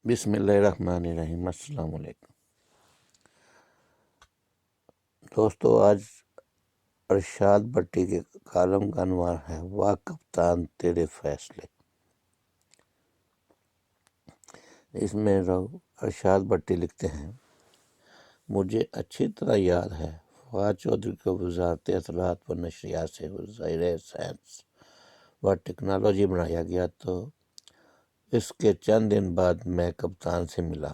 بسم اللہ الرحمن الرحیم۔ السلام علیکم دوستو، آج ارشاد بٹی کے کالم کا عنوان ہے واہ کپتان تیرے فیصلے۔ اس میں ارشاد بٹی لکھتے ہیں، مجھے اچھی طرح یاد ہے فواد چودھری کو وزارت اطلاعات و نشریات سے وزیر سائنس و ٹیکنالوجی بنایا گیا تو اس کے چند دن بعد میں کپتان سے ملا۔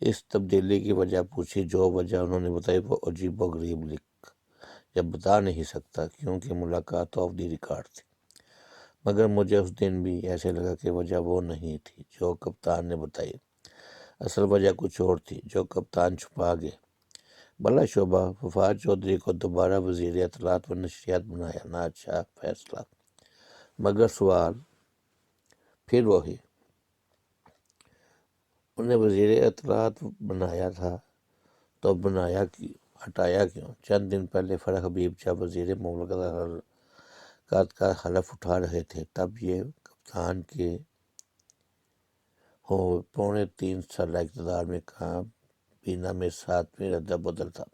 اس تبدیلی کی وجہ پوچھی، جو وجہ انہوں نے بتائی وہ عجیب و غریب لکھ یا بتا نہیں سکتا، کیونکہ ملاقات آف دی ریکارڈ تھی، مگر مجھے اس دن بھی ایسے لگا کہ وجہ وہ نہیں تھی جو کپتان نے بتائی۔ اصل وجہ کچھ اور تھی جو کپتان چھپا گئے۔ بلا شبہ فواد چودھری کو دوبارہ وزیر اطلاعات و نشریات بنایا، نہ اچھا فیصلہ، مگر سوال پھر وہی، انہیں وزیر اطلاعات بنایا تھا تو بنایا کی ہٹایا کیوں؟ چند دن پہلے فرح حبیب جب وزیر مملکت کا حلف اٹھا رہے تھے تب یہ کپتان کے پونے 3 سالہ اقتدار میں کابینہ میں 7ویں ردعمل تھا۔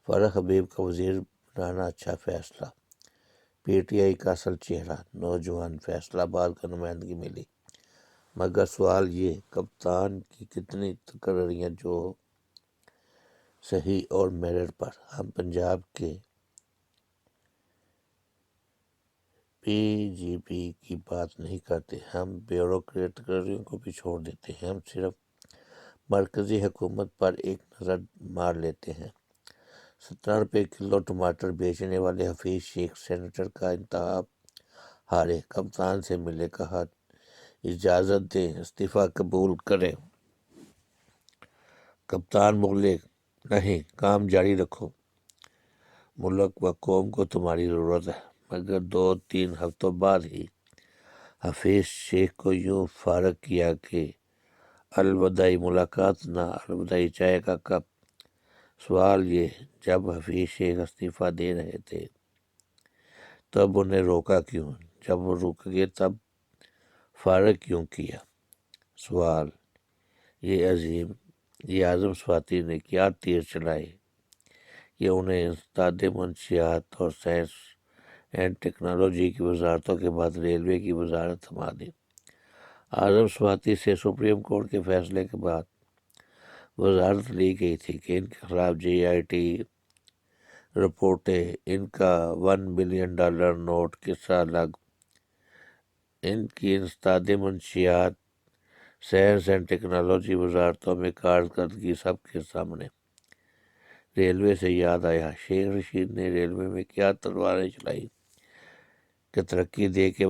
فرح حبیب کا وزیر بنانا اچھا فیصلہ، پی ٹی آئی کا اصل چہرہ، نوجوان، فیصلہ آباد کا نمائندگی ملی، مگر سوال یہ، کپتان کی کتنی تقرریاں جو صحیح اور میرٹ پر؟ ہم پنجاب کے پی جی پی کی بات نہیں کرتے، ہم بیوروکریٹ تقرریوں کو بھی چھوڑ دیتے ہیں، ہم صرف مرکزی حکومت پر ایک نظر مار لیتے ہیں۔ 17 روپے کلو ٹماٹر بیچنے والے حفیظ شیخ سینیٹر کا انتخاب ہارے، کپتان سے ملے، کہا اجازت دیں استعفیٰ قبول کریں۔ کپتان بولے نہیں، کام جاری رکھو، ملک و قوم کو تمہاری ضرورت ہے، مگر 2-3 ہفتوں بعد ہی حفیظ شیخ کو یوں فارغ کیا کہ الوداعی ملاقات نہ، الوداعی چائے کا کپ۔ سوال یہ، جب حفیظ شیخ استعفیٰ دے رہے تھے تب انہیں روکا کیوں؟ جب وہ رک گئے تب فارغ کیوں کیا؟ سوال یہ اعظم سواتی نے کیا تیر چلائے کہ انہیں انسداد منشیات اور سائنس اینڈ ٹیکنالوجی کی وزارتوں کے بعد ریلوے کی وزارت تھما دی۔ اعظم سواتی سے سپریم کورٹ کے فیصلے کے بعد وزارت لی گئی تھی کہ ان کے خلاف جی آئی ٹی رپورٹیں، ان کا $1 بلین نوٹ قصہ الگ، ان کی انسداد منشیات، سائنس اینڈ ٹیکنالوجی وزارتوں میں کارکردگی سب کے سامنے۔ ریلوے سے یاد آیا، شیخ رشید نے ریلوے میں کیا تلواریں چلائی کہ ترقی دے کے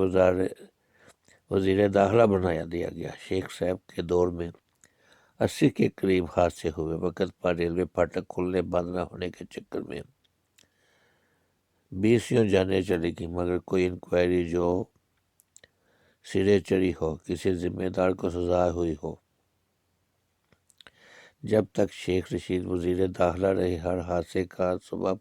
وزیر داخلہ بنا دیا گیا۔ شیخ صاحب کے دور میں 80 کے قریب حادثے ہوئے، وقت پر ریلوے پھاٹک کھلنے بند نہ ہونے کے چکر میں 20 جانیں چلی گئیں، مگر کوئی انکوائری جو سرے چڑھی ہو، کسی ذمہ دار کو سزا ہوئی ہو۔ جب تک شیخ رشید وزیر داخلہ رہے، ہر حادثے کا سبب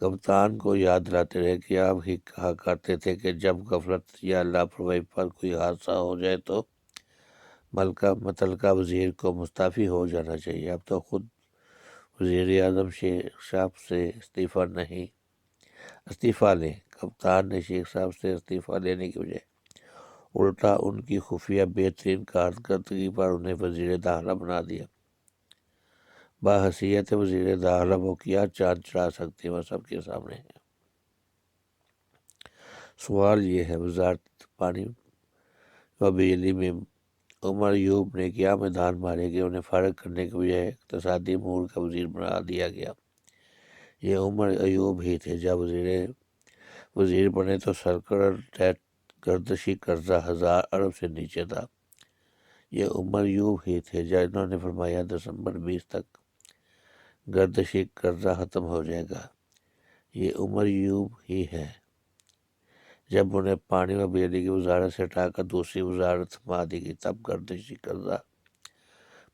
کپتان کو یاد دلاتے رہے کہ آپ ہی کہا کرتے تھے کہ جب غفلت یا لاپرواہی پر کوئی حادثہ ہو جائے تو متعلقہ وزیر کو مستعفی ہو جانا چاہیے۔ اب تو خود وزیر اعظم شیخ صاحب سے استعفیٰ لیں۔ کپتان نے شیخ صاحب سے استعفیٰ لینے کی بجائے الٹا ان کی خفیہ بہترین کارکردگی پر انہیں وزیر داخلہ بنا دیا۔ بحیثیت وزیر داخلہ وہ کیا چاند چڑھا سکتے ہیں، وہ سب کے سامنے ہے۔ سوال یہ ہے، وزارت پانی و بجلی میں عمر ایوب نے کیا میدان مارے کہ انہیں فارغ کرنے کے بجائے اقتصادی امور کا وزیر بنا دیا گیا؟ یہ عمر ایوب ہی تھے جب وزیر بنے تو سرکلر ڈیٹ، گردشی قرضہ 1000 ارب سے نیچے تھا۔ یہ عمر ایوب ہی تھے جنہوں نے فرمایا دسمبر 20 تک گردشی قرضہ ختم ہو جائے گا۔ یہ عمر ایوب ہی ہے جب انہیں پانی و بجلی کی وزارت سے ہٹا کر دوسری وزارت تھما دی گئی، تب گردشی قرضہ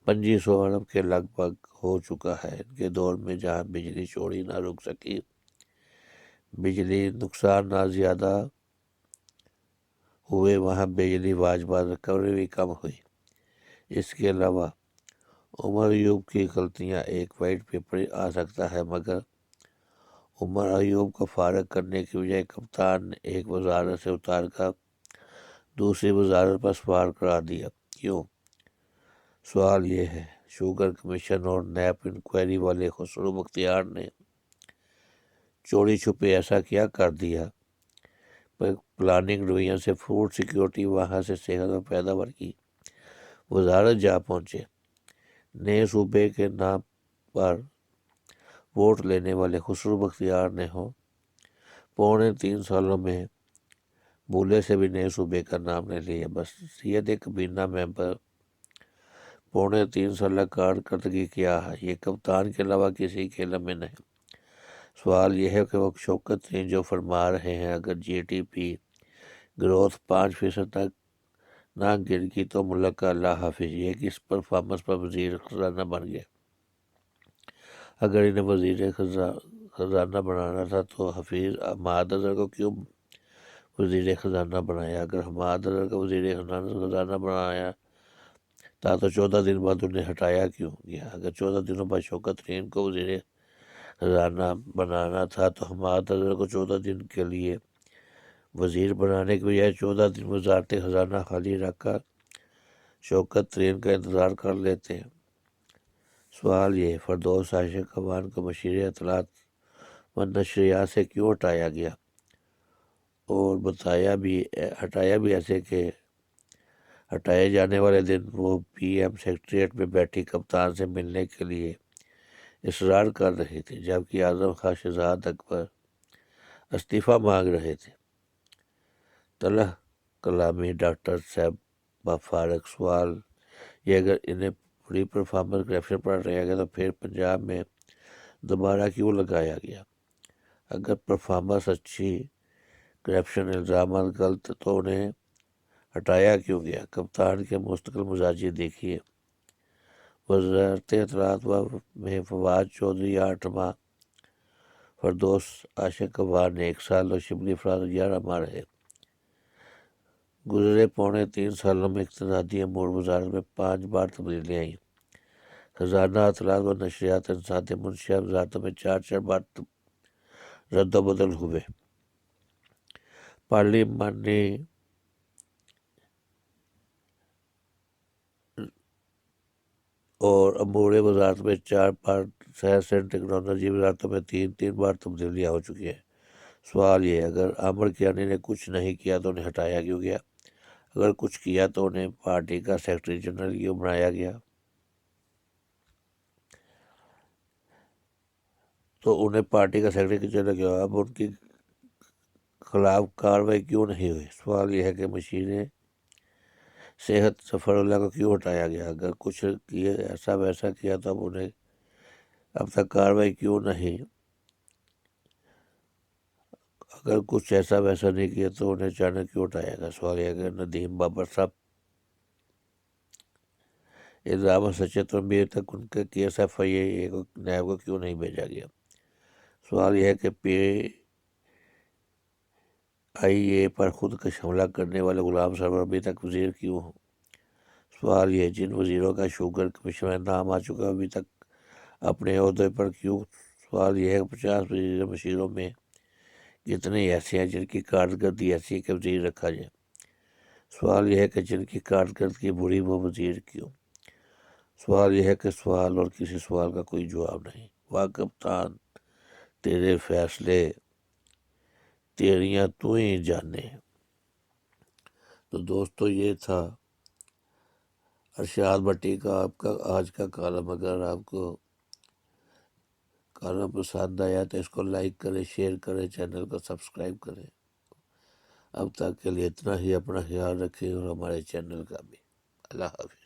2500 ارب کے لگ بھگ ہو چکا ہے۔ ان کے دور میں جہاں بجلی چوری نہ رک سکی، بجلی نقصان نہ زیادہ ہوئے، وہاں بجلی واجبات ریکوری بھی کم ہوئی۔ اس کے علاوہ عمر ایوب کی غلطیاں ایک وائٹ پیپر آ سکتا ہے، مگر عمر ایوب کو فارغ کرنے کی بجائے کپتان نے ایک وزارت سے اتار کر دوسری وزارت پر سوار کرا دیا۔ کیوں؟ سوال یہ ہے، شوگر کمیشن اور نیب انکوائری والے خسرو بختیار نے چوری چھپے ایسا کیا کر دیا؟ پلاننگ ڈویژن سے فوڈ سیکیورٹی، وہاں سے صحت و پیداوار کی وزارت جا پہنچے۔ نئے صوبے کے نام پر ووٹ لینے والے خسرو بختیار نے پونے 3 سالوں میں بھولے سے بھی نئے صوبے کا نام نہیں لیا۔ بس سید کابینہ ممبر پونے 3 سالہ کارکردگی کیا ہے، یہ کپتان کے علاوہ کسی کے علم میں نہیں۔ سوال یہ ہے کہ وہ شوکت ترین جو فرما رہے ہیں، اگر جی ڈی پی گروتھ 5% تک نہ گر گئی تو ملک کا اللہ حافظ۔ یہ کس پرفارمنس پر وزیر خزانہ بن گئے؟ اگر انہیں وزیر خزانہ بنانا تھا تو حفیظ حماد اظہر کو کیوں وزیر خزانہ بنایا؟ اگر حماد اظہر کو وزیر خزانہ بنایا تھا تو 14 دن بعد انہیں ہٹایا کیوں گیا؟ اگر 14 دنوں بعد شوکت ترین کو وزیر خزانہ بنانا تھا تو حماد اظہر کو 14 دن کے لیے وزیر بنانے کے بجائے 14 دن وزارت خزانہ خالی رکھ کر شوکت ترین کا انتظار کر لیتے۔ سوال یہ، فردوس عاشق اخوان کو مشیر اطلاعات و نشریات سے کیوں ہٹایا گیا؟ اور ہٹایا بھی ایسے کہ ہٹائے جانے والے دن وہ پی ایم سیکریٹریٹ میں بیٹھی کپتان سے ملنے کے لیے اصرار کر رہے تھے، جبکہ اعظم خان شہزاد اکبر استعفیٰ مانگ رہے تھے۔ طلح کلامی ڈاکٹر صاحب فارغ۔ سوال یہ، اگر انہیں پری پرفارمنس کرپشن پر ہٹایا گیا تو پھر پنجاب میں دوبارہ کیوں لگایا گیا؟ اگر پرفارمنس اچھی، کرپشن الزامات غلط، تو انہیں ہٹایا کیوں گیا؟ کپتان کے مستقل مزاجی دیکھیے۔ وزارت اطلاعات میں فواد چودھری 8 ماہ، فردوس عاشق اخوان 1 سال اور شبلی افراد 11 ماہ رہے۔ گزرے پونے 3 سالوں میں اقتصادی امور وزارت میں 5 بار تبدیلیاں آئیں۔ خزانہ، اطلاعات و نشریات، انصاف منشیات وزارتوں میں 4 بار رد و بدل ہوئے۔ پارلیمانی اور امور وزارت میں 4 بار، سائنس اینڈ ٹیکنالوجی وزارتوں میں 3 بار تبدیلیاں ہو چکی ہیں۔ سوال یہ، اگر عامر کیانی نے کچھ نہیں کیا تو انہیں ہٹایا کیوں گیا؟ اگر کچھ کیا تو انہیں پارٹی کا سیکرٹری جنرل کیوں بنایا گیا؟ تو انہیں پارٹی کا سیکرٹری جنرل کیا؟ اب ان کے خلاف کارروائی کیوں نہیں ہوئی؟ سوال یہ ہے کہ مشیر صحت ظفر اللہ کو کیوں ہٹایا گیا؟ اگر کچھ ایسا ویسا کیا تو اب تک کارروائی کیوں نہیں؟ اگر کچھ ایسا ویسا نہیں کیا تو انہیں اچانک کیوں ہٹایا گیا؟ سوال یہ ہے کہ ندیم بابر صاحب الزام سچے تو ابھی تک ان کے کیس ایف آئی اے کو نیب کو کیوں نہیں بھیجا گیا؟ سوال یہ ہے کہ پی آئی اے پر خودکش حملہ کرنے والے غلام سرور ابھی تک وزیر کیوں ہوں؟ سوال یہ، جن وزیروں کا شوگر کمیشن میں نام آ چکا ابھی تک اپنے عہدے پر کیوں؟ سوال یہ ہے کہ 50 وزیر مشیروں میں کتنے ایسے ہیں جن کی کارکردگی ایسی ہے کہ وزیر رکھا جائے؟ سوال یہ ہے کہ جن کی کارکردگی بری وہ وزیر کیوں؟ سوال یہ ہے کہ سوال اور کسی سوال کا کوئی جواب نہیں۔ واہ کپتان تیرے فیصلے تیریاں تو ہی جانے۔ تو دوستو، یہ تھا ارشاد بٹی کا آپ کا آج کا کالم۔ اگر آپ کو کالم پسند آیا تو اس کو لائک کریں، شیئر کریں، چینل کو سبسکرائب کریں۔ اب تک کے لیے اتنا ہی، اپنا خیال رکھیں اور ہمارے چینل کا بھی۔ اللہ حافظ۔